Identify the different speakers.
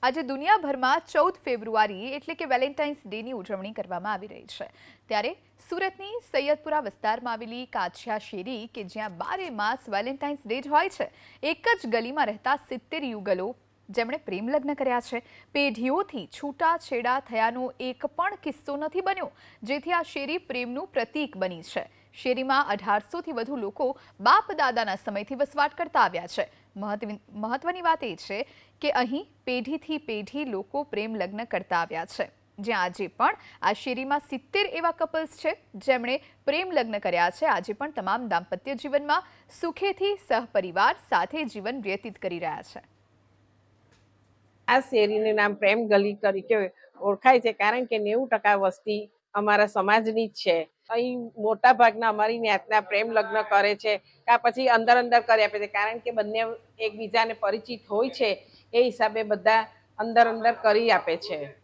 Speaker 1: આજે દુનિયાભરમાં 14 ફેબ્રુઆરી એટલે કે વેલેન્ટાઇન્સ ડેની ઉજવણી કરવામાં આવી રહી છે। ત્યારે સુરતની સૈયદપુરા વિસ્તારમાં આવેલી કાછિયા શેરી કે જ્યાં બારે માસ વેલેન્ટાઇન્સ ડે હોય છે, એક જ ગલીમાં રહેતા 70 યુગલો જેમણે પ્રેમ લગ્ન કર્યા છે, પેઢીઓથી છૂટાછેડા થયાનો એક પણ કિસ્સો નથી બન્યો, જેથી આ શેરી પ્રેમનું પ્રતીક બની છે। શેરીમાં 1800થી વધુ લોકો બાપ દાદાના સમયથી વસવાટ કરતા આવ્યા છે। મહત્વની વાત એ છે કે અહીં પેઢીથી પેઢી લોકો પ્રેમ લગ્ન કરતા આવ્યા છે, જ્યાં આજે પણ આ શેરીમાં 70 એવા કપલ્સ છે જેમણે પ્રેમ લગ્ન કર્યા છે। આજે પણ તમામ દાંપત્ય જીવનમાં સુખેથી સહપરિવાર સાથે જીવન વ્યતીત કરી રહ્યા છે।
Speaker 2: આ શેરીનું નામ પ્રેમ ગલી તરીકે ઓળખાય છે, કારણ કે 90% વસ્તી અમારા સમાજની જ છે। અહીં મોટા ભાગના અમારી જ્ઞાતના પ્રેમ લગ્ન કરે છે, કાં પછી અંદર કરી આપે છે, કારણ કે બંને એકબીજાને પરિચિત હોય છે, એ હિસાબે બધા અંદર કરી આપે છે।